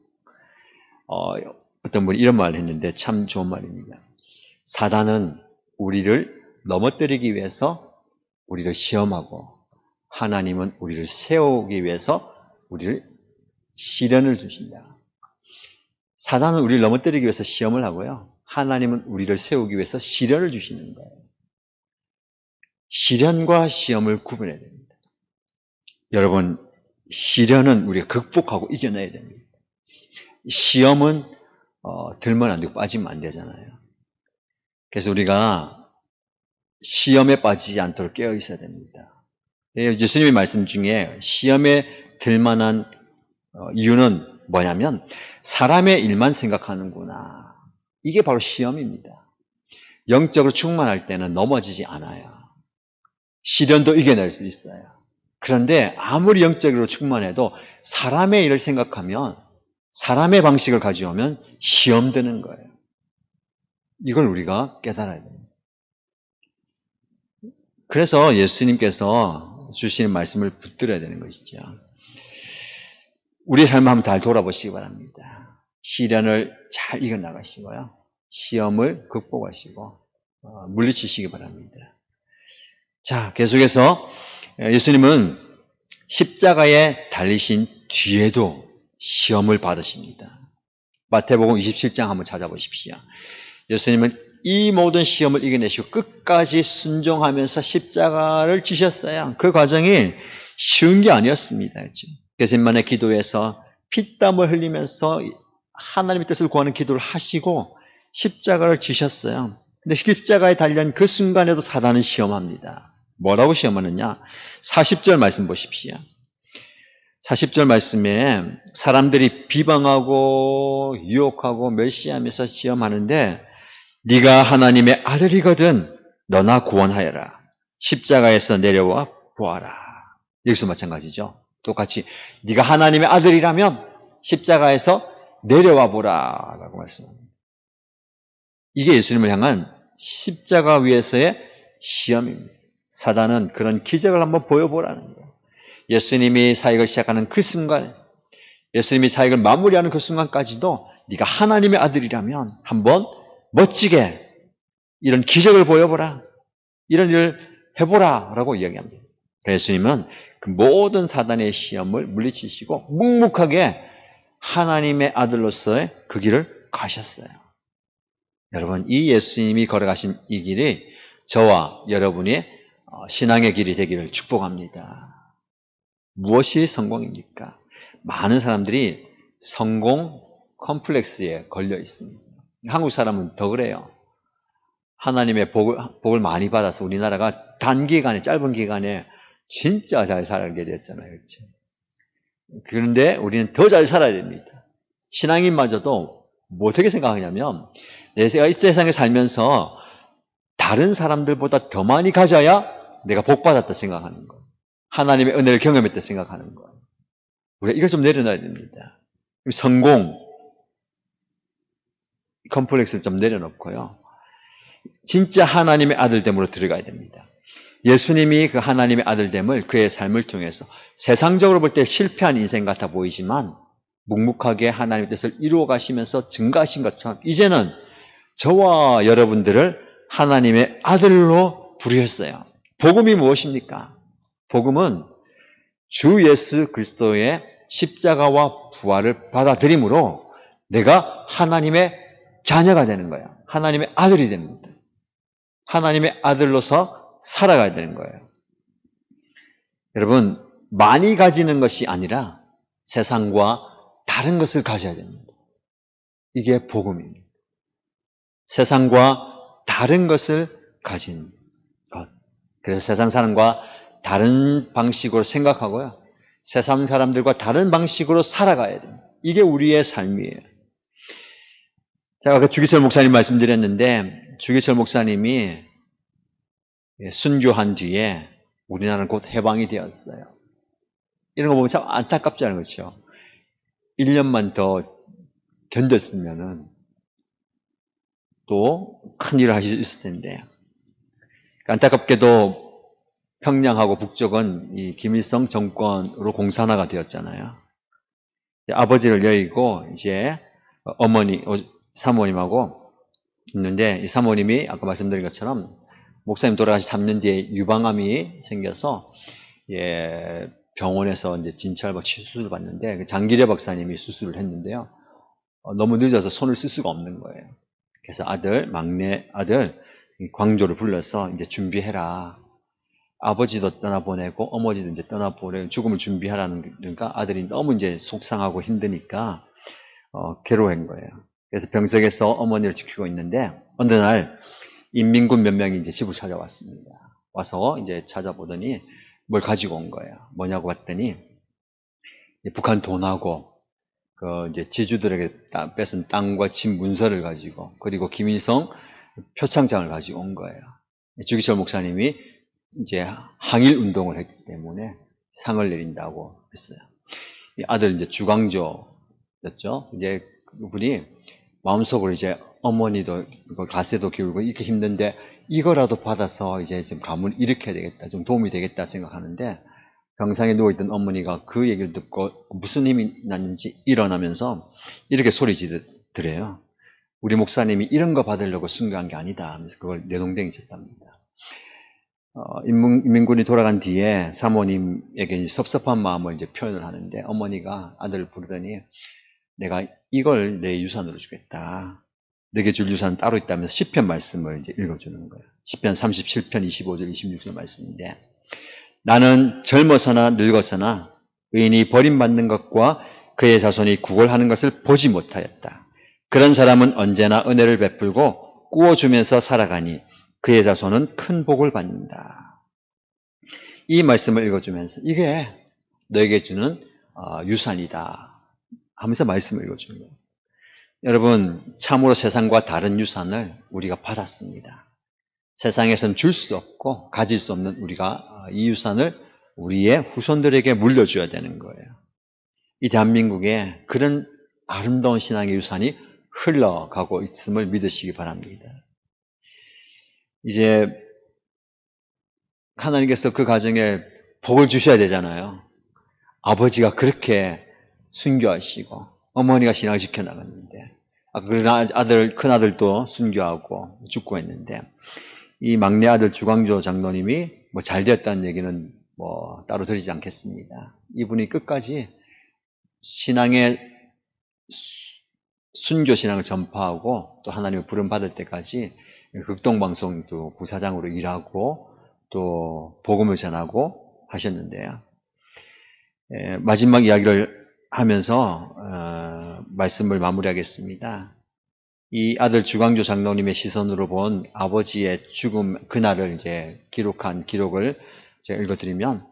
어떤 분이 이런 말을 했는데 참 좋은 말입니다. 사단은 우리를 넘어뜨리기 위해서 우리를 시험하고 하나님은 우리를 세우기 위해서 우리를 시련을 주신다. 사단은 우리를 넘어뜨리기 위해서 시험을 하고요. 하나님은 우리를 세우기 위해서 시련을 주시는 거예요. 시련과 시험을 구분해야 됩니다. 여러분, 시련은 우리가 극복하고 이겨내야 됩니다. 시험은 들면 안 되고 빠지면 안 되잖아요. 그래서 우리가 시험에 빠지지 않도록 깨어 있어야 됩니다. 예수님의 말씀 중에 시험에 들 만한 이유는 뭐냐면 사람의 일만 생각하는구나. 이게 바로 시험입니다. 영적으로 충만할 때는 넘어지지 않아요. 시련도 이겨낼 수 있어요. 그런데 아무리 영적으로 충만해도 사람의 일을 생각하면 사람의 방식을 가져오면 시험 드는 거예요. 이걸 우리가 깨달아야 됩니다. 그래서 예수님께서 주시는 말씀을 붙들어야 되는 것이죠. 우리의 삶을 한번 잘 돌아보시기 바랍니다. 시련을 잘 이겨나가시고요. 시험을 극복하시고 물리치시기 바랍니다. 자, 계속해서 예수님은 십자가에 달리신 뒤에도 시험을 받으십니다. 마태복음 27장 한번 찾아보십시오. 예수님은 이 모든 시험을 이겨내시고 끝까지 순종하면서 십자가를 지셨어요. 그 과정이 쉬운 게 아니었습니다. 겟세마네 기도에서 피땀을 흘리면서 하나님의 뜻을 구하는 기도를 하시고 십자가를 지셨어요. 근데 십자가에 달린 그 순간에도 사단은 시험합니다. 뭐라고 시험하느냐? 40절 말씀 보십시오. 40절 말씀에 사람들이 비방하고 유혹하고 멸시하면서 시험하는데 네가 하나님의 아들이거든 너나 구원하여라. 십자가에서 내려와 보아라. 여기서 마찬가지죠. 똑같이 네가 하나님의 아들이라면 십자가에서 내려와 보라 라고 말씀합니다. 이게 예수님을 향한 십자가 위에서의 시험입니다. 사단은 그런 기적을 한번 보여보라는 거예요. 예수님이 사역을 시작하는 그 순간, 예수님이 사역을 마무리하는 그 순간까지도 네가 하나님의 아들이라면 한번 멋지게 이런 기적을 보여보라. 이런 일을 해보라 라고 이야기합니다. 예수님은 그 모든 사단의 시험을 물리치시고 묵묵하게 하나님의 아들로서의 그 길을 가셨어요. 여러분, 이 예수님이 걸어가신 이 길이 저와 여러분의 신앙의 길이 되기를 축복합니다. 무엇이 성공입니까? 많은 사람들이 성공 컴플렉스에 걸려 있습니다. 한국 사람은 더 그래요. 하나님의 복을 많이 받아서 우리나라가 단기간에, 짧은 기간에 진짜 잘 살게 됐잖아요. 그렇죠? 그런데 우리는 더 잘 살아야 됩니다. 신앙인마저도 뭐 어떻게 생각하냐면 내가 이 세상에 살면서 다른 사람들보다 더 많이 가져야 내가 복받았다 생각하는 거예요. 하나님의 은혜를 경험했다 생각하는 거예요. 우리가 이걸 좀 내려놔야 됩니다. 성공, 컴플렉스를 좀 내려놓고요. 진짜 하나님의 아들됨으로 들어가야 됩니다. 예수님이 그 하나님의 아들됨을 그의 삶을 통해서 세상적으로 볼 때 실패한 인생 같아 보이지만 묵묵하게 하나님의 뜻을 이루어 가시면서 증가하신 것처럼 이제는 저와 여러분들을 하나님의 아들로 부르셨어요. 복음이 무엇입니까? 복음은 주 예수 그리스도의 십자가와 부활을 받아들임으로 내가 하나님의 자녀가 되는 거예요. 하나님의 아들이 됩니다. 하나님의 아들로서 살아가야 되는 거예요. 여러분, 많이 가지는 것이 아니라 세상과 다른 것을 가져야 됩니다. 이게 복음입니다. 세상과 다른 것을 가진 것. 그래서 세상 사람과 다른 방식으로 생각하고요. 세상 사람들과 다른 방식으로 살아가야 됩니다. 이게 우리의 삶이에요. 제가 아까 주기철 목사님 말씀드렸는데 주기철 목사님이 순교한 뒤에 우리나라는 곧 해방이 되었어요. 이런 거 보면 참 안타깝잖아요. 그렇죠? 1년만 더 견뎠으면은 또 큰 일을 하실 수 있을 텐데 안타깝게도 평양하고 북쪽은 이 김일성 정권으로 공산화가 되었잖아요. 아버지를 여의고 이제 어머니, 사모님하고 있는데 이 사모님이 아까 말씀드린 것처럼 목사님 돌아가시 3년 뒤에 유방암이 생겨서 병원에서 이제 진찰받고 수술을 받는데 장기래 박사님이 수술을 했는데요. 너무 늦어서 손을 쓸 수가 없는 거예요. 그래서 막내 아들 광조를 불러서 이제 준비해라. 아버지도 떠나보내고 어머니도 이제 떠나보내고 죽음을 준비하라는 그러니까 아들이 너무 이제 속상하고 힘드니까 괴로워한 거예요. 그래서 병석에서 어머니를 지키고 있는데 어느 날 인민군 몇 명이 이제 집을 찾아왔습니다. 와서 이제 찾아보더니 뭘 가지고 온 거예요. 뭐냐고 봤더니 북한 돈하고 이제 지주들에게 뺏은 땅과 집 문서를 가지고 그리고 김일성 표창장을 가지고 온 거예요. 주기철 목사님이 이제 항일 운동을 했기 때문에 상을 내린다고 했어요. 이 아들 이제 주광조였죠. 이제 그분이 마음속으로 이제 어머니도 가세도 기울고 이렇게 힘든데 이거라도 받아서 이제 좀 가문을 일으켜야 되겠다, 좀 도움이 되겠다 생각하는데 병상에 누워있던 어머니가 그 얘기를 듣고 무슨 힘이 났는지 일어나면서 이렇게 소리 지르더래요. 우리 목사님이 이런 거 받으려고 순교한 게 아니다 하면서 그걸 내동댕이 쳤답니다. 인민군이 돌아간 뒤에 사모님에게 이제 섭섭한 마음을 이제 표현을 하는데 어머니가 아들을 부르더니 내가 이걸 내 유산으로 주겠다. 내게 줄 유산은 따로 있다면서 시편 말씀을 이제 읽어주는 거예요. 시편 37편 25절 26절 말씀인데 나는 젊어서나 늙어서나 의인이 버림받는 것과 그의 자손이 구걸하는 것을 보지 못하였다. 그런 사람은 언제나 은혜를 베풀고 꾸어주면서 살아가니 그의 자손은 큰 복을 받는다. 이 말씀을 읽어주면서 이게 너에게 주는 유산이다 하면서 말씀을 읽어주는 거예요. 여러분 참으로 세상과 다른 유산을 우리가 받았습니다. 세상에서는 줄 수 없고 가질 수 없는 우리가 이 유산을 우리의 후손들에게 물려줘야 되는 거예요. 이 대한민국에 그런 아름다운 신앙의 유산이 흘러가고 있음을 믿으시기 바랍니다. 이제 하나님께서 그 가정에 복을 주셔야 되잖아요. 아버지가 그렇게 순교하시고 어머니가 신앙을 지켜나갔는데 큰아들도 순교하고 죽고 했는데 이 막내 아들 주광조 장로님이 뭐 잘 되었다는 얘기는 뭐 따로 드리지 않겠습니다. 이분이 끝까지 신앙의 순교 신앙을 전파하고 또 하나님의 부름 받을 때까지 극동방송도 부사장으로 일하고 또 복음을 전하고 하셨는데요. 마지막 이야기를 하면서 말씀을 마무리하겠습니다. 이 아들 주광조 장로님의 시선으로 본 아버지의 죽음 그날을 이제 기록한 기록을 제가 읽어드리면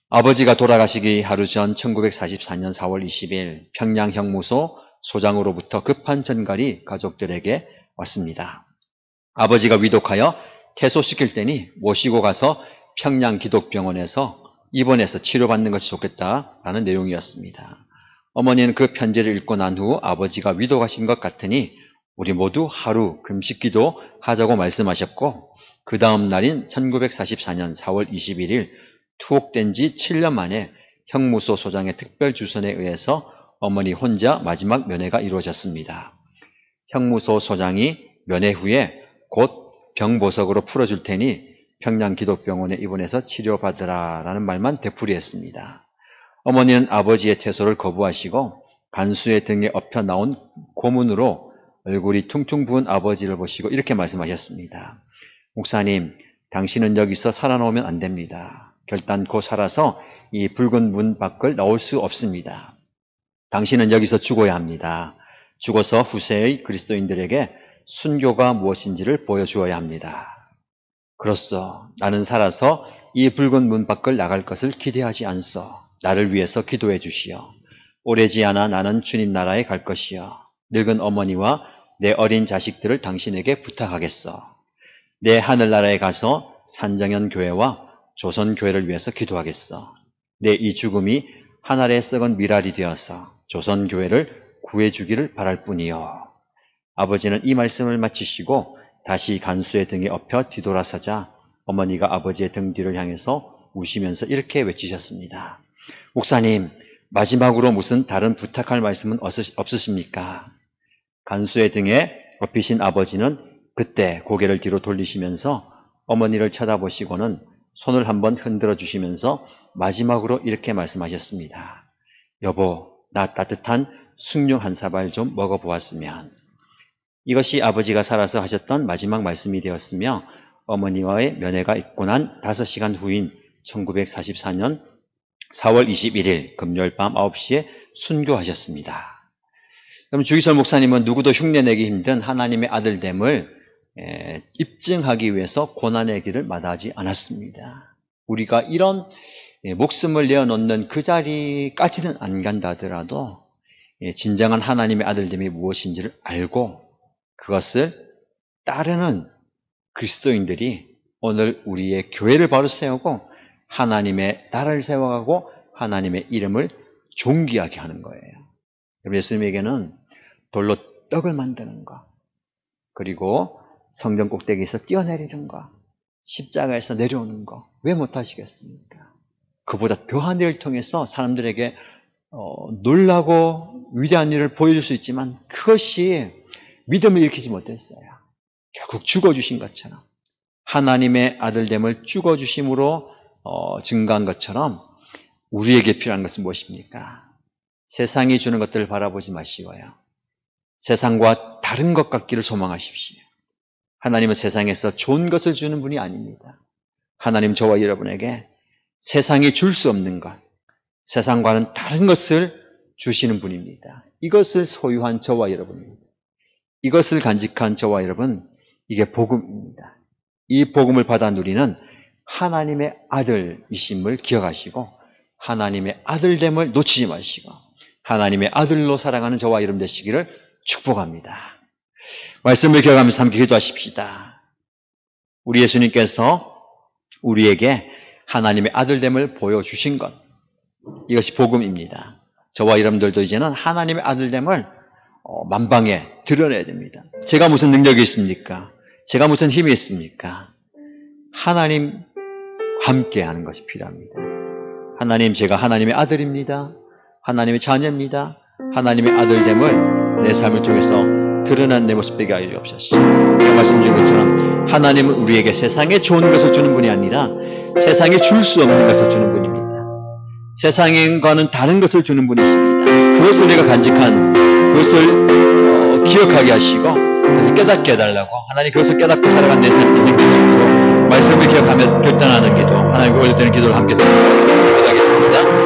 아버지가 돌아가시기 하루 전 1944년 4월 20일 평양 형무소 소장으로부터 급한 전갈이 가족들에게 왔습니다. 아버지가 위독하여 퇴소시킬 때니 모시고 가서 평양 기독병원에서 입원해서 치료받는 것이 좋겠다라는 내용이었습니다. 어머니는 그 편지를 읽고 난 후 아버지가 위독하신 것 같으니 우리 모두 하루 금식기도 하자고 말씀하셨고, 그 다음 날인 1944년 4월 21일 투옥된 지 7년 만에 형무소 소장의 특별 주선에 의해서 어머니 혼자 마지막 면회가 이루어졌습니다. 형무소 소장이 면회 후에 곧 병보석으로 풀어줄 테니 평양 기독병원에 입원해서 치료받으라 라는 말만 되풀이했습니다. 어머니는 아버지의 퇴소를 거부하시고 간수의 등에 엎혀 나온 고문으로 얼굴이 퉁퉁 부은 아버지를 보시고 이렇게 말씀하셨습니다. 목사님, 당신은 여기서 살아나오면 안 됩니다. 결단코 살아서 이 붉은 문 밖을 나올 수 없습니다. 당신은 여기서 죽어야 합니다. 죽어서 후세의 그리스도인들에게 순교가 무엇인지를 보여주어야 합니다. 그렇소. 나는 살아서 이 붉은 문 밖을 나갈 것을 기대하지 않소. 나를 위해서 기도해 주시오. 오래지 않아 나는 주님 나라에 갈 것이요. 늙은 어머니와 내 어린 자식들을 당신에게 부탁하겠소. 내 하늘나라에 가서 산정현 교회와 조선교회를 위해서 기도하겠소. 내 이 죽음이 하늘에 썩은 미랄이 되어서 조선교회를 구해주기를 바랄 뿐이요. 아버지는 이 말씀을 마치시고 다시 간수의 등에 엎혀 뒤돌아서자 어머니가 아버지의 등 뒤를 향해서 우시면서 이렇게 외치셨습니다. 목사님, 마지막으로 무슨 다른 부탁할 말씀은 없으십니까? 간수의 등에 엎이신 아버지는 그때 고개를 뒤로 돌리시면서 어머니를 쳐다보시고는 손을 한번 흔들어 주시면서 마지막으로 이렇게 말씀하셨습니다. 여보, 나 따뜻한 숭늉 한 사발 좀 먹어보았으면. 이것이 아버지가 살아서 하셨던 마지막 말씀이 되었으며 어머니와의 면회가 있고 난 5시간 후인 1944년 4월 21일 금요일 밤 9시에 순교하셨습니다. 그럼 주기철 목사님은 누구도 흉내내기 힘든 하나님의 아들됨을 입증하기 위해서 고난의 길을 마다하지 않았습니다. 우리가 이런 목숨을 내어놓는 그 자리까지는 안 간다 하더라도 진정한 하나님의 아들됨이 무엇인지를 알고 그것을 따르는 그리스도인들이 오늘 우리의 교회를 바로 세우고 하나님의 나라를 세워가고 하나님의 이름을 존귀하게 하는 거예요. 예수님에게는 돌로 떡을 만드는 것, 그리고 성전 꼭대기에서 뛰어내리는 것, 십자가에서 내려오는 것, 왜 못하시겠습니까? 그보다 더한 일을 통해서 사람들에게 놀라고 위대한 일을 보여줄 수 있지만 그것이 믿음을 일으키지 못했어요. 결국 죽어주신 것처럼 하나님의 아들됨을 죽어주심으로 증거한 것처럼 우리에게 필요한 것은 무엇입니까? 세상이 주는 것들을 바라보지 마시고요. 세상과 다른 것 같기를 소망하십시오. 하나님은 세상에서 좋은 것을 주는 분이 아닙니다. 하나님 저와 여러분에게 세상이 줄 수 없는 것, 세상과는 다른 것을 주시는 분입니다. 이것을 소유한 저와 여러분입니다. 이것을 간직한 저와 여러분, 이게 복음입니다. 이 복음을 받아 누리는 하나님의 아들이심을 기억하시고 하나님의 아들됨을 놓치지 마시고 하나님의 아들로 살아가는 저와 여러분 되시기를 축복합니다. 말씀을 기억하면서 함께 기도하십시다. 우리 예수님께서 우리에게 하나님의 아들됨을 보여주신 것, 이것이 복음입니다. 저와 여러분들도 이제는 하나님의 아들됨을 만방에 드러내야 됩니다. 제가 무슨 능력이 있습니까? 제가 무슨 힘이 있습니까? 하나님 함께 하는 것이 필요합니다. 하나님, 제가 하나님의 아들입니다. 하나님의 자녀입니다. 하나님의 아들됨을 내 삶을 통해서 드러난 내 모습 되게 하여 주옵소서. 제가 말씀 드린 것처럼 하나님은 우리에게 세상에 좋은 것을 주는 분이 아니라 세상에 줄 수 없는 것을 주는 분입니다. 세상과는 다른 것을 주는 분이십니다. 그것을 내가 간직한 그것을 기억하게 하시고 그래서 깨닫게 해달라고 하나님 그것을 깨닫고 살아간 내 삶 인생 기도로 말씀을 기억하며 결단하는 기도 하나님께 올려드리는 기도를 함께 드리도록 하겠습니다.